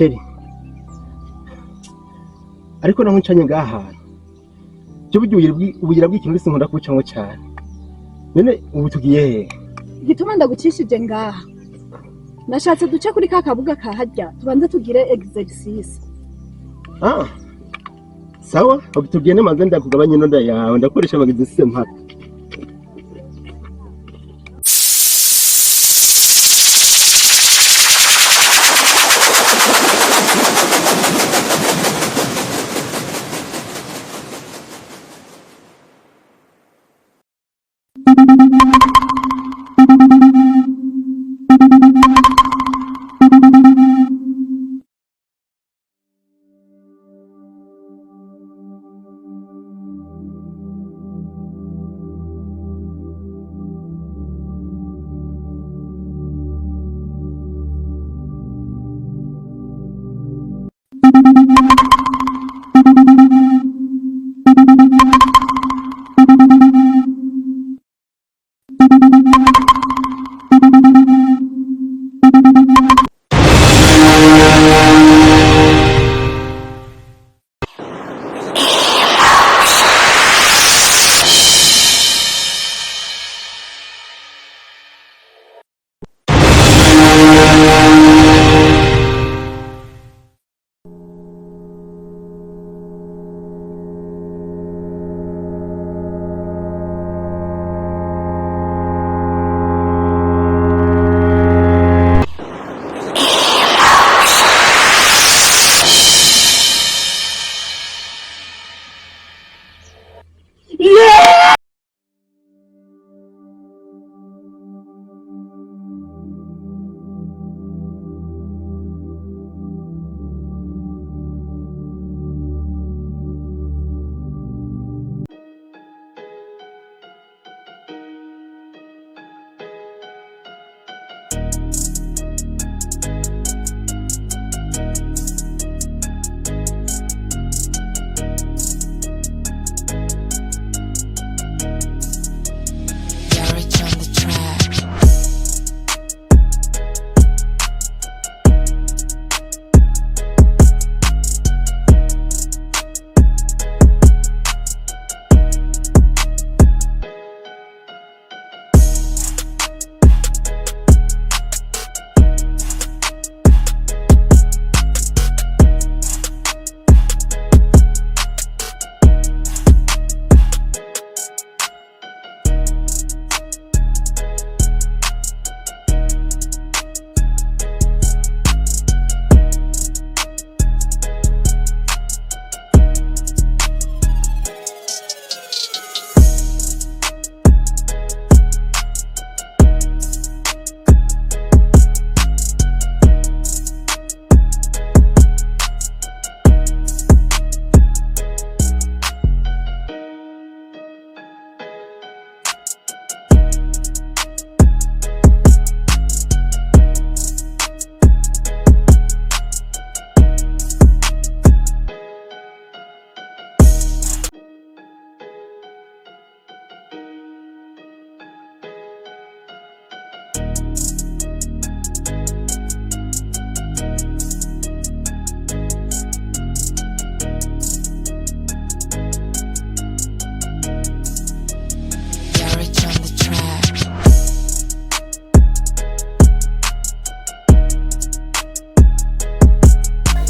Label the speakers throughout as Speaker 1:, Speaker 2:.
Speaker 1: sheri ariko naho ncanye ngaha cyo bugira bw'ikintu bise nkunda kucamo cyane none ubu tugiye he
Speaker 2: gituma ndagucishije ngaha nashatse duce kuri ka kabuga kahajya tubanze tugire exercise
Speaker 1: sawa tugende manze ndakugabanye inonda yawe ndakoresha amagizise mpaka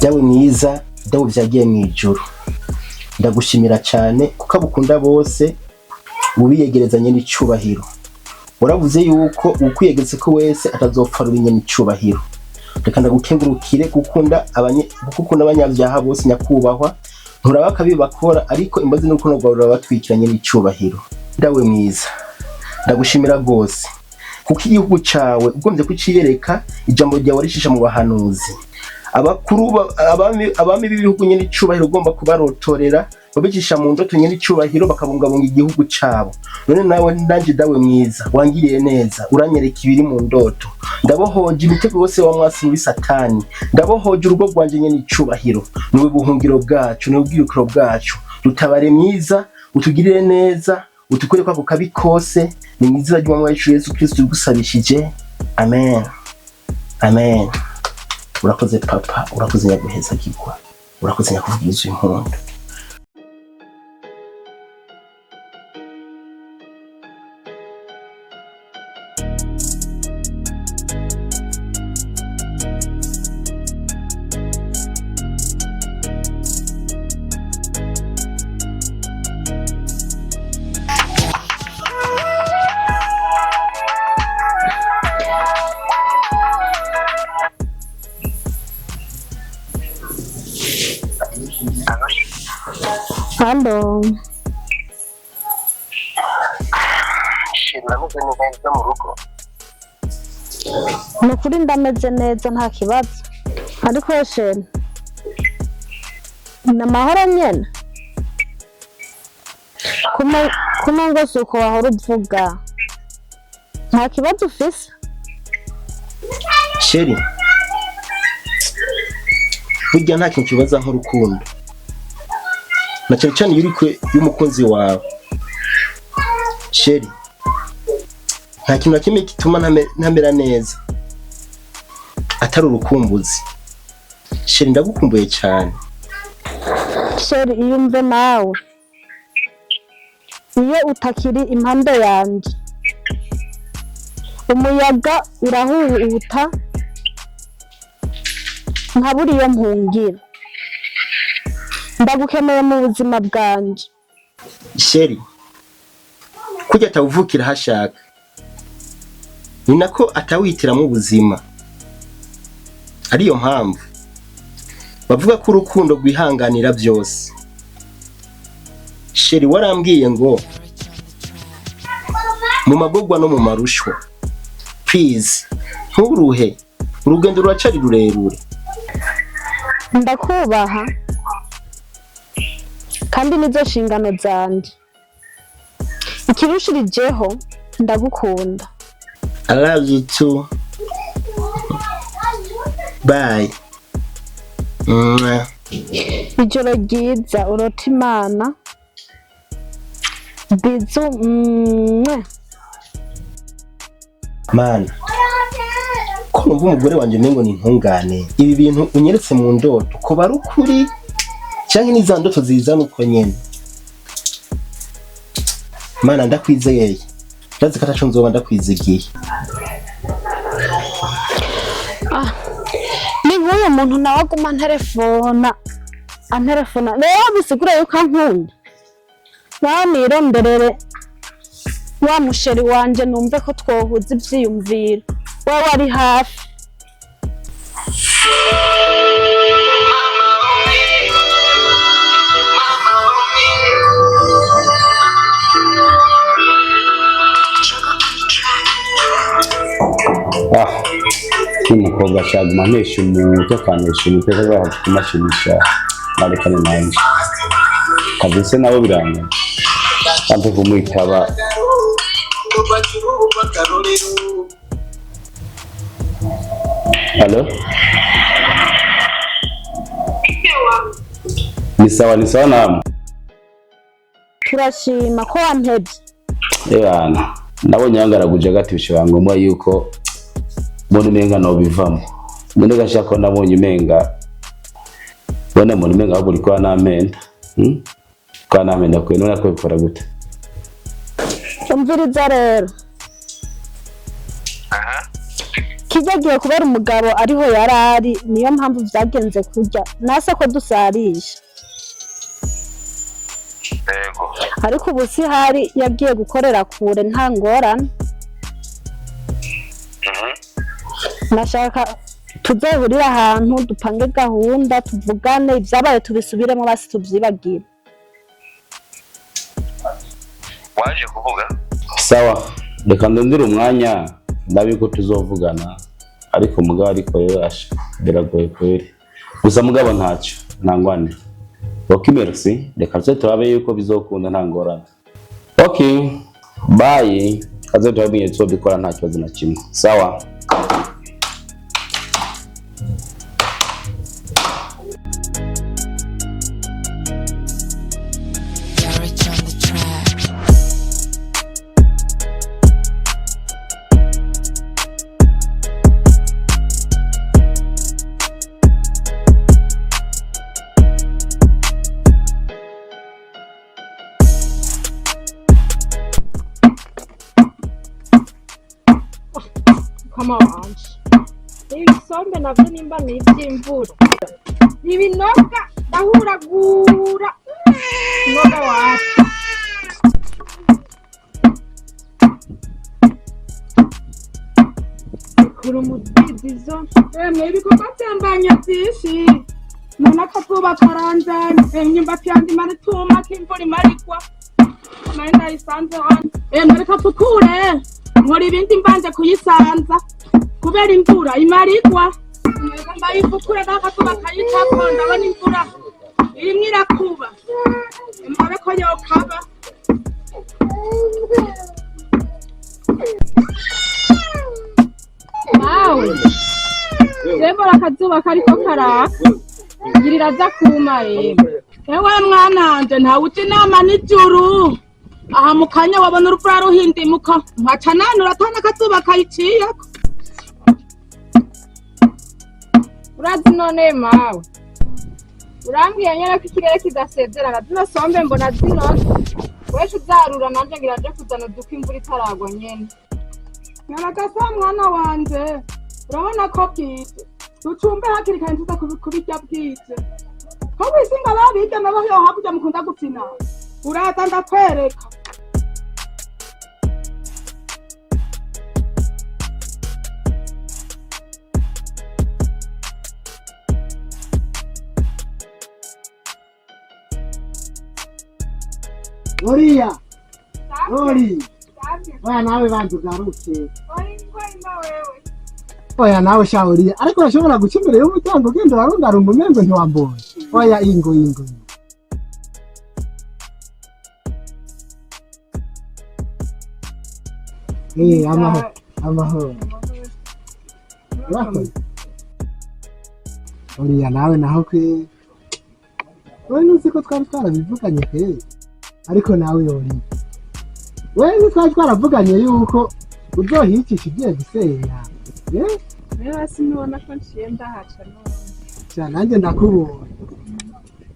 Speaker 1: dawe mwiza dawe vyagiye mwijuru ndagushimira cyane kuko abukunda bose ubiyegerezanye n'icubahiro uravuze yuko ukwiyegeze ko wese atazopfa rurinye n'icubahiro reka ndagukengurukire gukunda abanyabyaha bose nyakubahwa nturabaka bibakora ariko imbazi n'urukundo rwawe rurabatwikiranye n'icubahiro dawe mwiza ndagushimira gose kuko igihugu cawe ugombye kuciyereka ijambo ryawe rishisha mu bahanuzi abakuru abami b'ibihugu nyene icubahiro ugomba kubarotorera babicisha mu ndoto nyene icubahiro bakabungabunga igihugu cabo none nawe ndanje dawe mwiza wangiriye neza uranyereka ibiri mu ndoto ndabohoje imitego yose wa mwasi muri satani ndabohoje urugo rwanje nyene icubahiro niwe buhungiro bwacu niwe bwirukiro bwacu dutabare mwiza utugirire neza utukure kwa kukabi kose ni mwiza ry'umwami wacu Yesu Kristo gusabishije amen amen. urakoze papa, urakoze nyaguheza kigwa, urakoze nyakuvugiriza impundu.
Speaker 3: Halo.
Speaker 4: Ndameze neza mu rugo.
Speaker 3: Nukuri ndameze neza nta kibazo. Ariko shene. Namahoro nyene. Kuma ngo suko wahora uvuga. Nta kibazo ufise?
Speaker 1: Sheri, burya nta kintu kibaza nk'urukundo. Na cyane cyane yuri y'umukunzi wawe. Sheri, nta kintu nakimwe gituma ntamera neza atari urukumbuzi. Sheri, ndagukumbuye cyane.
Speaker 3: Sheri, iyumve nawe. Iyo utakiri impande yanje, umuyaga urahuhuta nkabura iyo mpungira. Ndagukeneye mu buzima bwanje.
Speaker 1: Sheri, kujya atawuvukira hashaka, ni nako atawihitiramo ubuzima. Ariyo mpamvu bavuga ko urukundo rwihanganira byose. Sheri, warambwiye ngo mu magogwa no mu marushwa, please nturuhe, urugendo ruracari rurerure.
Speaker 3: Ndakubaha kandi nizo nshingano zanje. Ikirushirijeho ndagukunda.
Speaker 1: I love you too. Bye.
Speaker 3: Ijoro ryiza, urota Imana. Bizu.
Speaker 1: Mana, ko numva umugore wanje mengo ni ntungane. Ibi bintu unyeretse mu ndoto ko bari ukuri cyangwa ni za ndoto zizana uko nyene? Mana, ndakwizeye. Ndazi ko ataco nzoba ndakwizigiye.
Speaker 3: Ni nk'uyu muntu nawe aguma anterefona. Rero bisigura yuko ankunda. Nironderere wa musheri wanje numve ko twohuza ivyiyumviro. Wowe ari hafi.
Speaker 5: Umukobwa ashaguma ntesha umutokanisha umuteka z'aho kumashimisha narekane nanje kabise nabo biranga kandi kumwitaba. Halo, ni sawa namwe.
Speaker 3: Turashima ko wampevye.
Speaker 5: Ebana nabonye yangaraguje gati bishibangombwa yuko mbona umenga no bivamo. None gashaka nabonye umenga bona mbona umenga ahubwo uriko anamenda. Kwa namenda kwe none ko bikora gute?
Speaker 3: Umviriza rero. Kijagiye kubera umugabo ariho yarari, niyo mpamvu vyagenze kurya. Nase ko dusarisha.
Speaker 4: Yego.
Speaker 3: Ariko ubu si hari yagiye gukorera kure nta ngorane. Nashaka tuzahurira ahantu dupange gahunda tuvugane ivyabaye tubisubiremo basi tuvyibagire.
Speaker 4: Waje kuvuga?
Speaker 5: Sawa, reka ndondere umwanya ndabiko tuzovugana. Ariko mugabo ariko rero asha biragoye kweri. Gusa mugabo ntacyo nangwane. Okay, merci. Reka turabe yuko bizokunda nta ngorane. Okay, bye. Kaze turabiye tso bikora nta kibazo na kimwe. Sawa.
Speaker 3: mukama wanje. Ibisombe navyo nimba n'ivy'imvura. Ibinoga ndahuragura. Noga wacu. Kuri umudidizo. Ibikorwa vyambanye vyinshi. None akazuba karanjanye. Imyumbati yanje imarituma k'imvura imarigwa. Amanda isanze hano. Reka tukure. Nkora ibindi mbanje kuyisanza. Kubera imvura imarigwa. Mbayivukure n'akazuba kayicako ndabona imvura irimwo irakuba. Mbabe ko yokaba. Mawe. Jembora akazuba kariko karaka. Girira aza kuma yewe. Ewe mwananje ntawe uca inama n'ijuru. Aha mu kanya wabona urupfura ruhindimuka. Nkaca nanura atana akazuba kayiciyeko. Urazi none mawe. Urambwiye nyene ko ikirere kidasezerana zino sombe mbona zinose. Weshe uzarura nanje ngira nje kuzana uduka imvura itaragwa nyene. Nyaragasa mwana wanje. Urabona ko bwite. Ducumbe hakiri kare tuza kubirya bwite. Ko wisinga babirya nabo yo hakurya mukunda gupfina. Uraza ndakwereka.
Speaker 6: Oria. Oya nawe bantu garutse. Oya nawe shauriya ariko urashobora guca imbere y'umuryango ugenda urarundarumba umengo ntiwambonye. Oya ingo. Amahoro. Oria nawe naho kwe. Wewe nuzi ko twari twarabivuganye kwe. Ariko nawe Oria. Wewe twari twaravuganye yuko uzohicisha ibyo gusenga.
Speaker 2: Rero sinubona ko nciye ndahaca none.
Speaker 6: Cyane nanjye ndakubonye.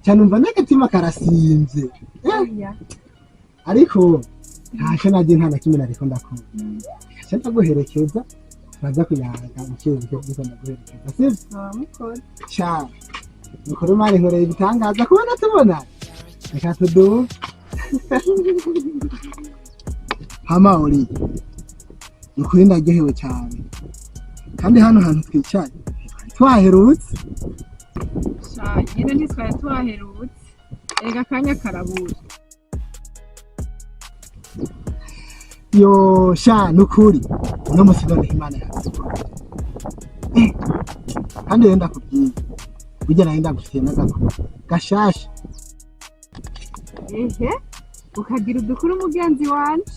Speaker 6: Cyane umva n'agatima karasinze. Ariko ntacyo nagiye nta na kimwe nariko ndakora. Cyane guherekeza baza kuyaga ukiri byo ndaguherekeza. Sivyo?
Speaker 2: Mukora.
Speaker 6: Cyane. Mukora mari nkoreye ibitangaza kubona tubona. Reka tudu. Hama Oria. Ukuri ndaryohewe cyane. Kandi hano hantu twicaye twaherutse.
Speaker 2: Nyine ntitwari twaherutse. Ega kanya karabura.
Speaker 6: Yo nukuri uno musi none Imana yacu. Kandi yenda kubwiye. Burya nenda gufite n'agakuru. Gashasha.
Speaker 2: Ehe. Ukagira udukuru mugenzi wanje.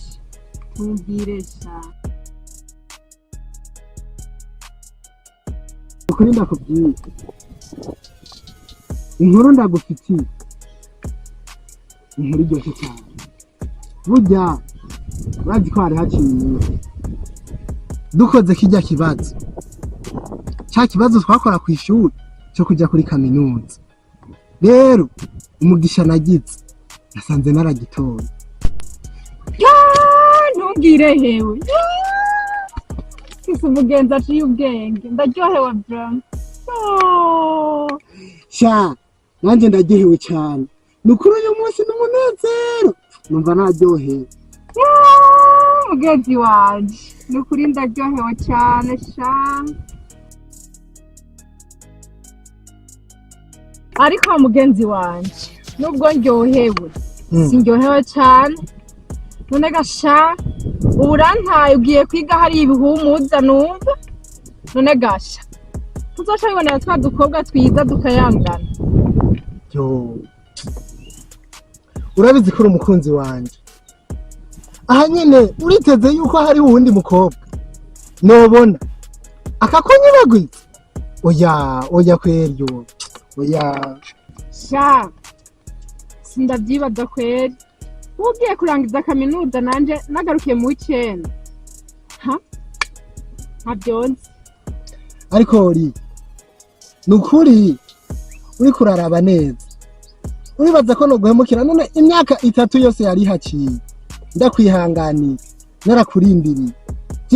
Speaker 2: Tumbwiresha.
Speaker 6: Ukuri ndakubwiye. Inkuru ndagufitiye. Inkuru iryoshye cyane. Burya urazi ko hari haciye. Dukoze kijya kibazo. Cya kibazo twakora ku ishuri cyo kujya kuri kaminuza. Rero umugisha nagize nasanze naragitoye.
Speaker 2: Ntubwire hewe. Kisi umugenzi aciye ubwenge. Ndaryohewe bro.
Speaker 6: Nanjye ndaryohewe cyane. Nukuri uyu munsi n'umunezero. Numva naryohewe.
Speaker 2: Mugenzi wanje. Nukuri ndaryohewe cyane Ariko mugenzi wanje. Nubwo ndyohewe. Sindyohewe cyane. None gasha urantaye ugiye kwiga hari ibihumuza numva. None gasha tuzoca bibonera twa dukobwa twiza dukayangana.
Speaker 6: Urabizi ko umukunzi wanje. Aha nyene uriteze yuko hari uwundi mukobwa. Nobona akakonyibagwitse. Oya kweryo. Oya.
Speaker 2: Sindavyibaza kweri. Ugiye kurangiza kaminuza nanje nagarukiye mu w'icenda. Ntavyonzi.
Speaker 6: Ariko Oria. Nukuri uri kuraraba neza. Uribaza ko no guhemukira none imyaka 3 yose yari haciye. Ndakwihanganiye. Narakurindiriye.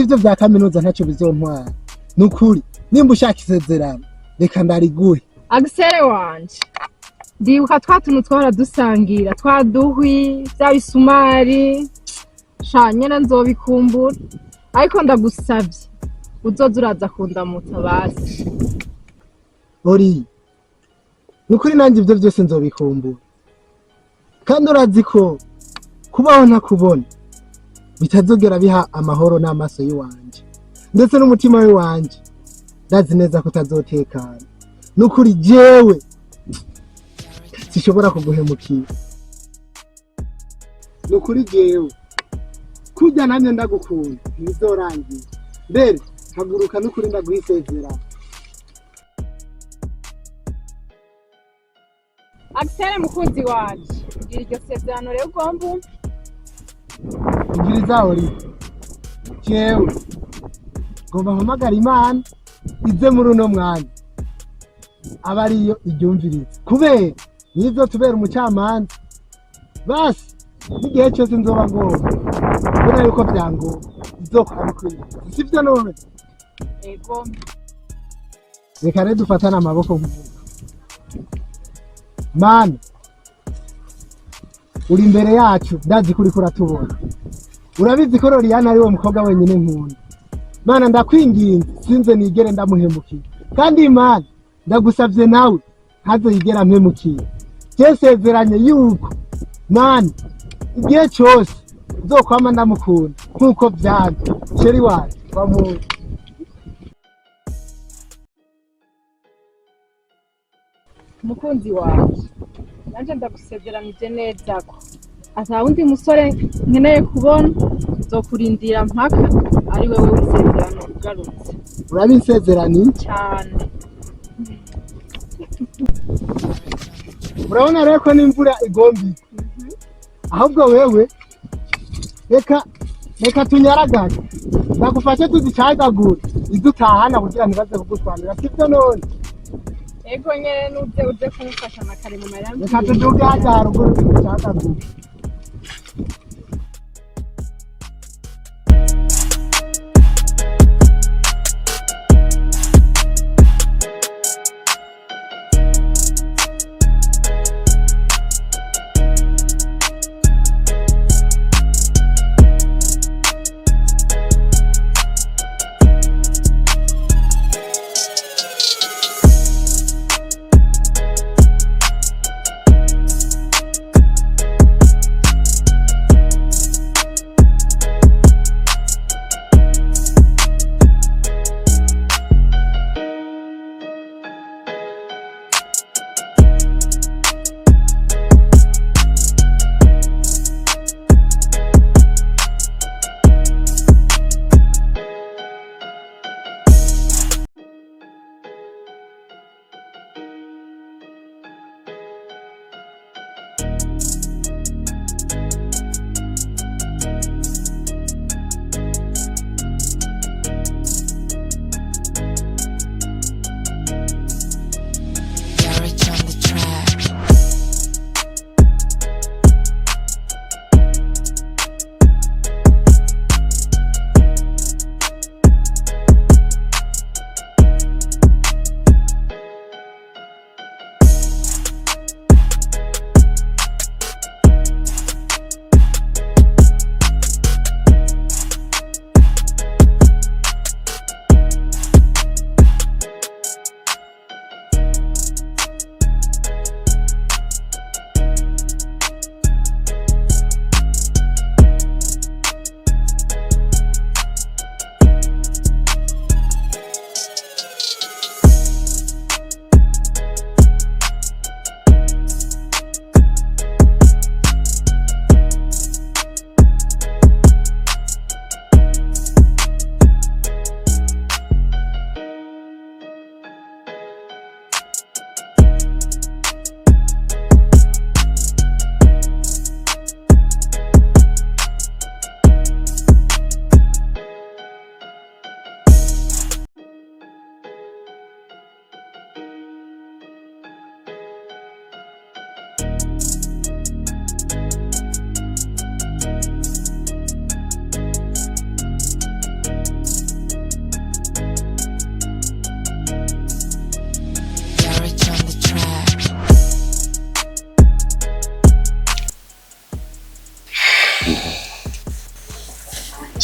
Speaker 6: ivyo vya kaminuza ntacyo bizontwara. Nukuri nimba ushaka isezerano reka ndariguhe.
Speaker 3: agisere wanje ndibuka twa tuntu twahora dusangira twaduhwi vya bisumari sha nyene nzobikumbura ariko ndagusavye uzoza uraza kundamutsa basi.
Speaker 6: Ori nukuri nanjye ivyo byose nzobikumbura kandi urazi ko kubaho ntakubona bitazogera biha amahoro n'amaso yiwanje ndetse n'umutima wiwanje ndazi neza ko utazotekana. Nukuri jewe sishobora kuguhemukira. Nukuri jewe kurya namye ndagukunda ntibizorangira. Mbere haguruka nukuri ndaguha isezerano.
Speaker 3: agisere mukunzi wanje ngira iryo sezerano rero ugomba
Speaker 6: Ingiriza ori jewe ngomba mpamagara Imana ize muri uno mwanya aba ariyo iryumviriza kubera nizo tubera umucamanza basi n'igihe cyose nzoba ngomba kubera yuko byangombwa izokora bikwiye sivyo none.
Speaker 3: ego
Speaker 6: Reka rero dufatane amaboko nkuvuga. Mana uri imbere yacu ndazi kuri kuratubona urabizi ko Loriana ari wo mukobwa wenyine nkunda. Mana ndakwinginze sinze nigere ndamuhemukira kandi Imana ndagusavye nawe ntazo yigera mpemukira. Jesezeranye yuko Mana igihe cyose uzokwama ndamukunda nkuko vyanze sheri wacu wamuntu.
Speaker 3: mukunzi wanje nanje ndagusezeranije neza ko ata wundi musore nkeneye kubona nzokurindira mpaka ari wewe w'isezerano ugarutse.
Speaker 6: Urabinsezeraniye
Speaker 3: cyane
Speaker 6: urabona rero ko n'imvura igombi ahubwo wewe reka tunyaragane ndagufashe tuzicagagura idutahana kugira ntibaze kugutwandira sivyo none.
Speaker 3: ego nyene n'uje uje kumufasha na kare mu marambi.
Speaker 6: Reka tuduge hajya haruguru tugucagagura.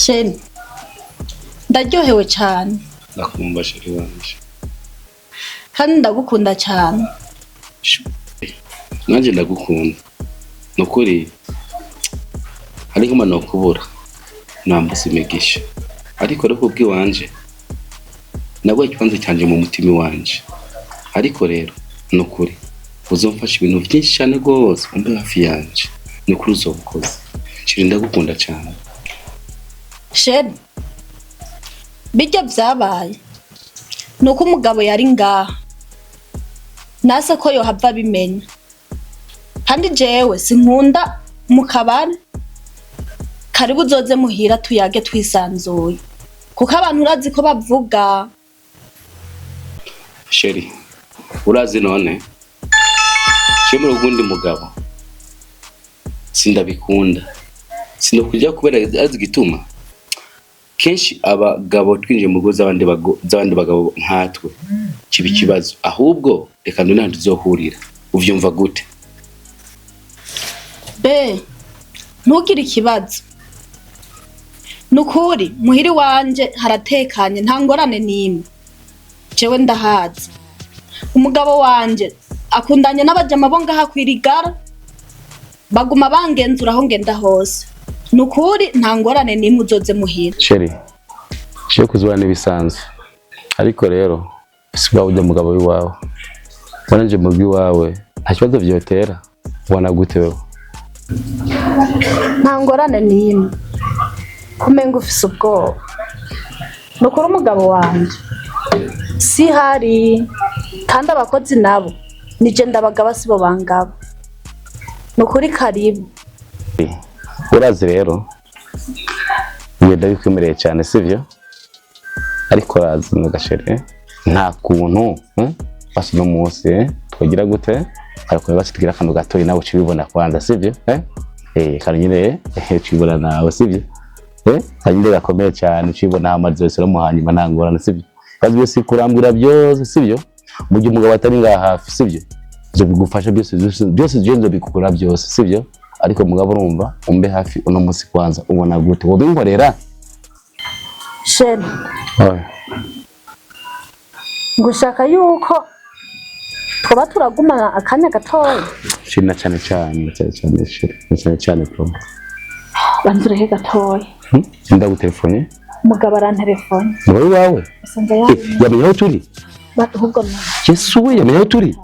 Speaker 2: Sheni, ndaryohewe cyane.
Speaker 5: Ndakumva sheri wanje.
Speaker 2: Kandi ndagukunda cyane.
Speaker 5: Nanje ndagukunda. Nukuri hari nk'uma nokubura. Nambuze imigisha. Ariko rero kubwi wanje nabwo ikibanza cyanje mu mutima wanje. Ariko rero nukuri uzomfasha ibintu byinshi cyane gose umbe hafi yanje. Nukuri uzobukoze. Sheri ndagukunda cyane.
Speaker 2: Sheni, bijya byabaye nuko umugabo yari ngaha nase ko yohava bimenya kandi jewe sinkunda mu kabari karibu uzoze muhira tuyage twisanzuye kuko abantu urazi ko bavuga.
Speaker 5: Sheri urazi none shemura ugundi mugabo sindabikunda sinokujya kubera azi gituma kenshi abagabo twinjiye mu rugo z'abandi bagabo nkatwe kiba ikibazo ahubwo reka ndone handi tuzohurira uvyumva gute?
Speaker 2: Ntugire ikibazo nukuri muhiri wanje haratekanye nta ngorane n'imwe jewe ndahazi umugabo wanje akundanye n'abajama bo ngaha kwirigara baguma bangenzura aho ngenda hose nukuri nta ngorane n'imwe uzoze muhira.
Speaker 5: Sheri cyo kuzwana ibisanzwe ariko rero siba ujya mugabo wiwawe wananje mugi wawe nta kibazo vyotera wana gute wewe?
Speaker 2: Nta ngorane n'imwe kumenga ufise ubwoba nukuri umugabo wanje si hari kandi abakozi nabo nije ndabagaba sibo bangaba nukuri karibu.
Speaker 5: Urazi rero ngenda bikwemereye cyane sivyo ariko urazi nagasheri nta kuntu bashino munsi twagira gute ariko bashitira kano gatoyi nawe cibibona kwanza sivyo kandi nyine cibibona nawe sivyo kandi gakomeye cyane cibibona amaze yose mu hanyuma ntangorana sivyo kazi byose kurambura byose sivyo mu gihe umugabo atari ngaha hafi sivyo byo bigufasha byose gendo bikukura byose sivyo ariko mugabo urumva umbe hafi uno munsi kwanza ubona gute wobinkorera?
Speaker 2: Sheri ngushaka yuko twaba turagumana akanya gatoya
Speaker 5: shina cyane cyane bro
Speaker 2: banzurehe gatoya
Speaker 5: ndagutelefone
Speaker 2: umugabo arantelefone
Speaker 5: wowe wawe
Speaker 2: usanga
Speaker 5: yamenye aho turi
Speaker 2: ahubwo
Speaker 5: Yesu we yamenye aho turi